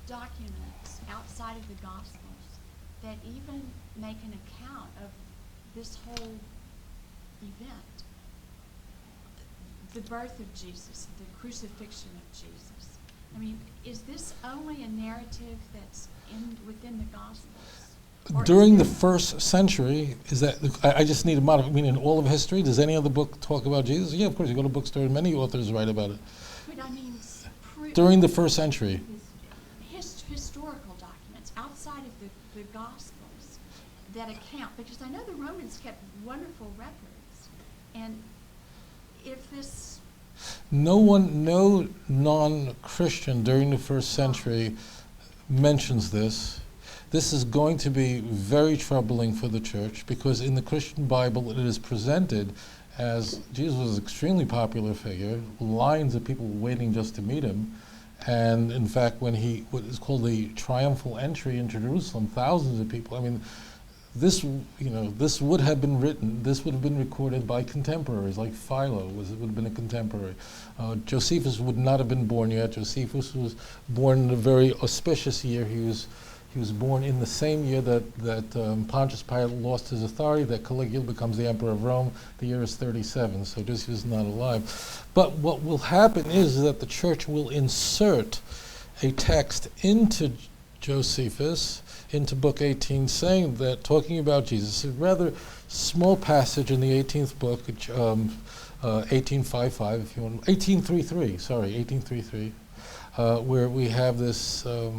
documents outside of the Gospels that even make an account of this whole event? The birth of Jesus, the crucifixion of Jesus. I mean, is this only a narrative that's within the Gospels? During the first century, is that, I just need a model, I mean, in all of history, does any other book talk about Jesus? Yeah, of course, you go to bookstores, many authors write about it. But I mean, during the first century. Historical documents outside of the Gospels that account, because I know the Romans kept wonderful records, and if this... No non-Christian during the first century mentions this. This is going to be very troubling for the church, because in the Christian Bible it is presented as Jesus was an extremely popular figure, lines of people waiting just to meet him, and in fact when what is called the triumphal entry into Jerusalem, thousands of people, I mean, this would have been written, this would have been recorded by contemporaries, like Philo would have been a contemporary. Josephus would not have been born yet. Josephus was born in a very auspicious year. He was born in the same year that Pontius Pilate lost his authority, that Caligula becomes the emperor of Rome. The year is 37, so Josephus is not alive. But what will happen is that the church will insert a text into Josephus, into book 18, saying that, talking about Jesus, a rather small passage in the 18th book, 1855, if you want, 1833, where we have this a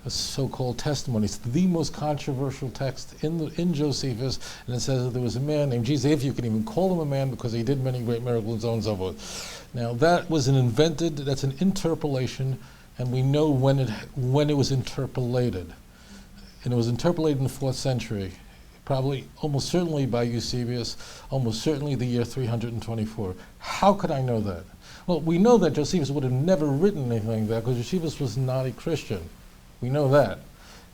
so-called testimony. It's the most controversial text in Josephus, and it says that there was a man named Jesus, if you can even call him a man, because he did many great miracles and so forth. Now that was that's an interpolation, and we know when it was interpolated. And it was interpolated in the 4th century, probably almost certainly by Eusebius, almost certainly the year 324. How could I know that? Well, we know that Josephus would have never written anything like that, because Josephus was not a Christian. We know that.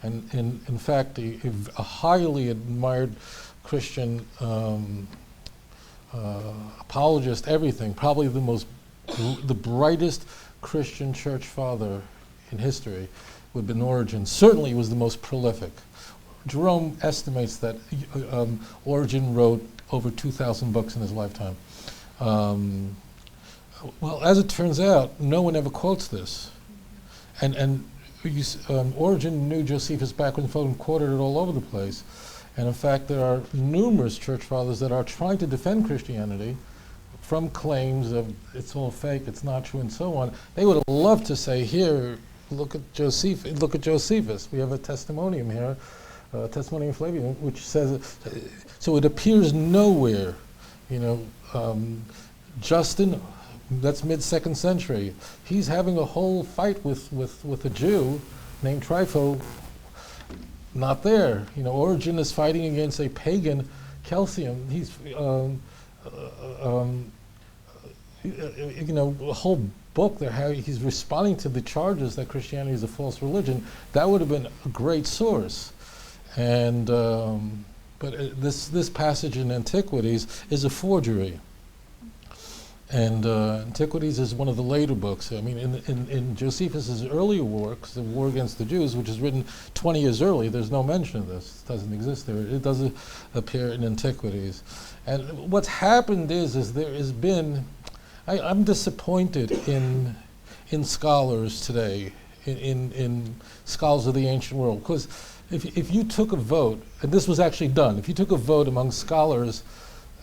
And in fact, a highly admired Christian apologist, everything, probably the brightest Christian church father in history would have been Origen. Certainly he was the most prolific. Jerome estimates that Origen wrote over 2,000 books in his lifetime. Well, as it turns out, no one ever quotes this. And Origen knew Josephus backwards and forwards and quoted it all over the place. And in fact, there are numerous church fathers that are trying to defend Christianity from claims of it's all fake, it's not true, and so on. They would love to say, here, look at Josephus. We have a testimonium here, Testimonium Flavium, which says, so it appears nowhere, Justin, that's mid-2nd century. He's having a whole fight with a Jew named Trypho. Not there. Origen is fighting against a pagan Celsium. He's, a whole book there, how he's responding to the charges that Christianity is a false religion. That would have been a great source. And but this passage in Antiquities is a forgery. And Antiquities is one of the later books. I mean, in Josephus's earlier works, The War Against the Jews, which is written 20 years early, there's no mention of this. It doesn't exist there. It doesn't appear in Antiquities. And what's happened is there has been, I'm disappointed in scholars today, in scholars of the ancient world, because if you took a vote, and this was actually done, if you took a vote among scholars,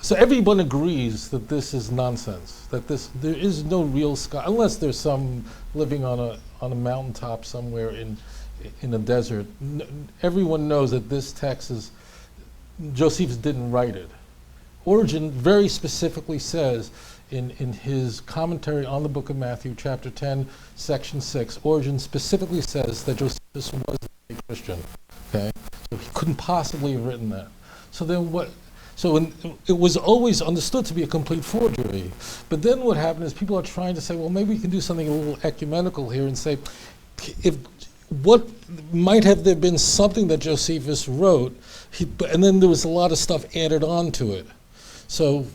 so everyone agrees that this is nonsense, that there is no real scholar, unless there's some living on a mountaintop somewhere in a desert. Everyone knows that this text is, Josephus didn't write it. Origen very specifically says in his commentary on the book of Matthew, chapter 10, section 6, Origen specifically says that Josephus was a Christian. Okay, so he couldn't possibly have written that. So then what? So it was always understood to be a complete forgery. But then what happened is people are trying to say, well, maybe we can do something a little ecumenical here and say, what might have there been something that Josephus wrote, and then there was a lot of stuff added on to it. So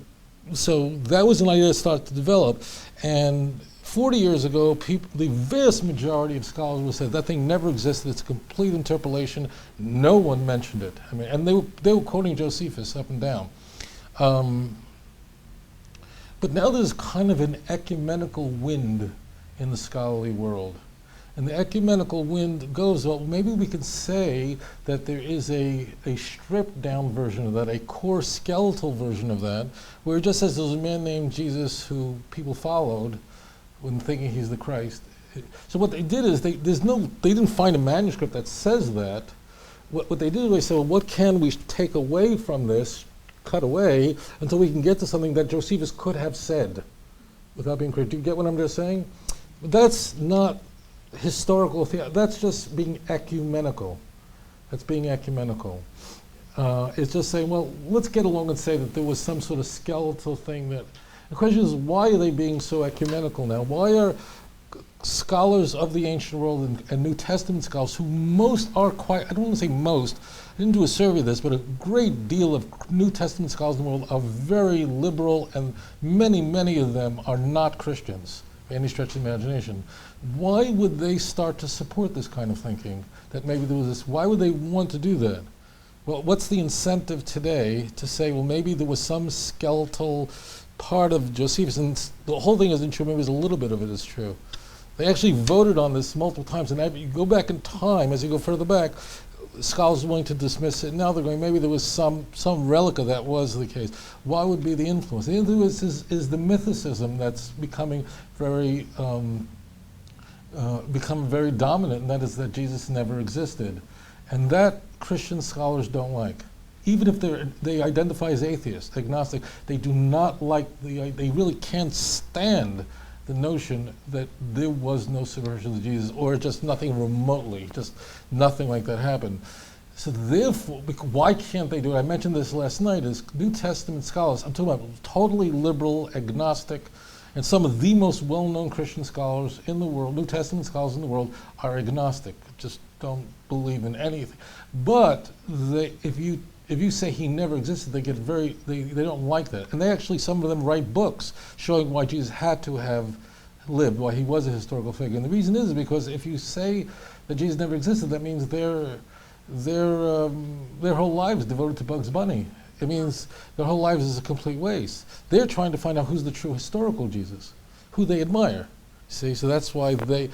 that was an idea that started to develop. And 40 years ago, the vast majority of scholars would say that thing never existed. It's a complete interpolation. No one mentioned it. I mean, and they were quoting Josephus up and down. But now there's kind of an ecumenical wind in the scholarly world. And the ecumenical wind goes, well, maybe we can say that there is a stripped down version of that, a core skeletal version of that, where it just says there's a man named Jesus who people followed when thinking he's the Christ. So what they did is they didn't find a manuscript that says that. What they did is they said, well, what can we take away from this, cut away, until we can get to something that Josephus could have said without being critical. Do you get what I'm just saying? That's not historical theology. That's just being ecumenical. That's being ecumenical. It's just saying, well, let's get along and say that there was some sort of skeletal thing that... The question is, why are they being so ecumenical now? Why are scholars of the ancient world and New Testament scholars, who most are quite, I don't want to say most, I didn't do a survey of this, but a great deal of New Testament scholars in the world are very liberal, and many of them are not Christians by any stretch of the imagination. Why would they start to support this kind of thinking? That maybe there was this, why would they want to do that? Well, what's the incentive today to say, well, maybe there was some skeletal part of Josephus, and the whole thing isn't true, maybe there's a little bit of it is true. They actually voted on this multiple times, and you go back in time, as you go further back, scholars are willing to dismiss it. Now they're going, maybe there was some relic of that was the case. Why would be the influence? The influence is the mythicism that's becoming very dominant, and that is that Jesus never existed. And that Christian scholars don't like. Even if they identify as atheists, agnostic, they do not like, they really can't stand the notion that there was no subversion of Jesus, or just nothing remotely, just nothing like that happened. So therefore, why can't they do it? I mentioned this last night, is New Testament scholars, I'm talking about totally liberal, agnostic, and some of the most well-known Christian scholars in the world, New Testament scholars in the world, are agnostic, just don't believe in anything. But if you say he never existed, they get they don't like that. And they actually, some of them write books showing why Jesus had to have lived, why he was a historical figure. And the reason is because if you say that Jesus never existed, that means their whole lives devoted to Bugs Bunny. It means their whole lives is a complete waste. They're trying to find out who's the true historical Jesus, who they admire. See, so that's why it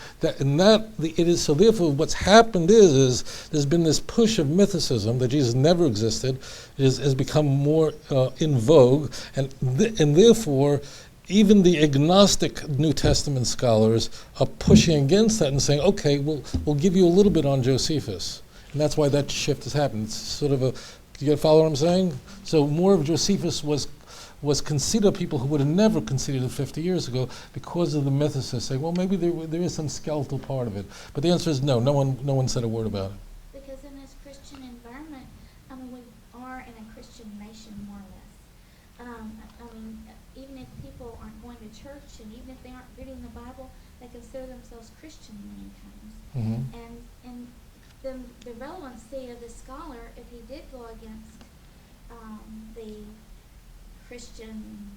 is. So therefore, what's happened is there's been this push of mythicism that Jesus never existed, has become more in vogue, and therefore, even the agnostic New Testament scholars are pushing against that and saying, okay, we'll give you a little bit on Josephus, and that's why that shift has happened. It's sort of you follow what I'm saying? So more of Josephus was considered people who would have never considered it 50 years ago because of the mythicists saying, well, maybe there is some skeletal part of it. But the answer is no. No one said a word about it. Because in this Christian environment, I mean, we are in a Christian nation, more or less. I mean, even if people aren't going to church, and even if they aren't reading the Bible, they consider themselves Christian many times. Mm-hmm. And the relevancy of the scholar, if he did go against the Christian,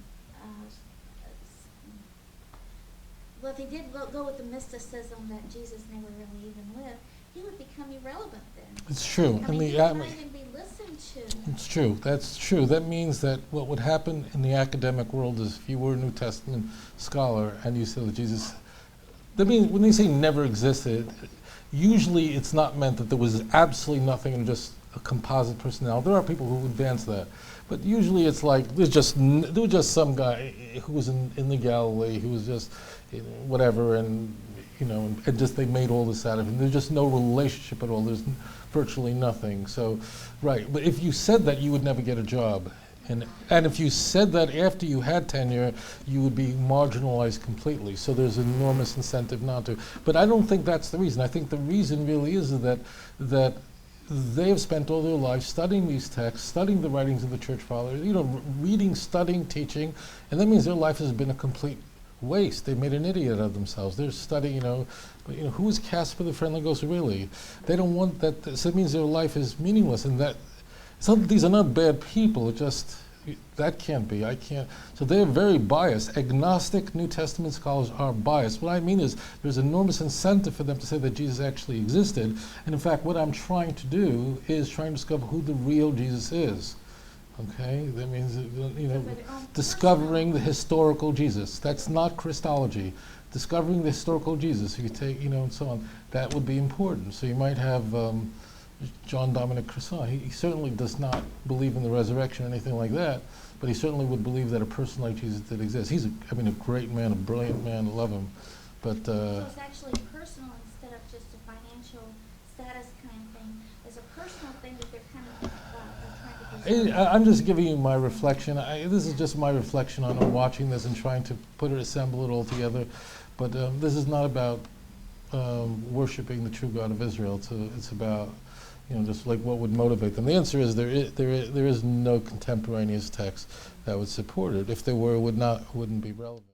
well, if he did go with the mysticism that Jesus never really even lived, he would become irrelevant then. It's true. I mean, he would not even be listened to. It's true. That's true. That means that what would happen in the academic world is if you were a New Testament scholar and you said that Jesus, that means when they say never existed, usually it's not meant that there was absolutely nothing and just a composite personality. There are people who advance that. But usually it's like there was just some guy who was in the Galilee who was just whatever, and and just they made all this out of him. There's just no relationship at all. There's virtually nothing. So, right. But if you said that, you would never get a job, and if you said that after you had tenure, you would be marginalized completely. So there's an enormous incentive not to. But I don't think that's the reason. I think the reason really is that they have spent all their lives studying these texts, studying the writings of the church fathers, reading, studying, teaching, and that means their life has been a complete waste. They made an idiot of themselves. They're studying, but who is Casper the Friendly Ghost really? They don't want that. So it means their life is meaningless, and that these are not bad people. It just That can't be. I can't. So they're very biased. Agnostic New Testament scholars are biased. What I mean is there's enormous incentive for them to say that Jesus actually existed. And in fact, what I'm trying to do is trying to discover who the real Jesus is. Okay? That means, discovering the historical Jesus. That's not Christology. Discovering the historical Jesus, if you take, and so on, that would be important. So you might have John Dominic Crossan. He certainly does not believe in the resurrection or anything like that, but he certainly would believe that a person like Jesus did exist. He's, a great man, a brilliant man, I love him. But so it's actually personal instead of just a financial status kind of thing. It's a personal thing that they're kind of trying to preserve. I'm just giving you my reflection. This is just my reflection on watching this and trying to assemble it all together. But this is not about worshiping the true God of Israel. It's about just like what would motivate them. The answer is there is no contemporaneous text that would support it. If there were, it wouldn't be relevant.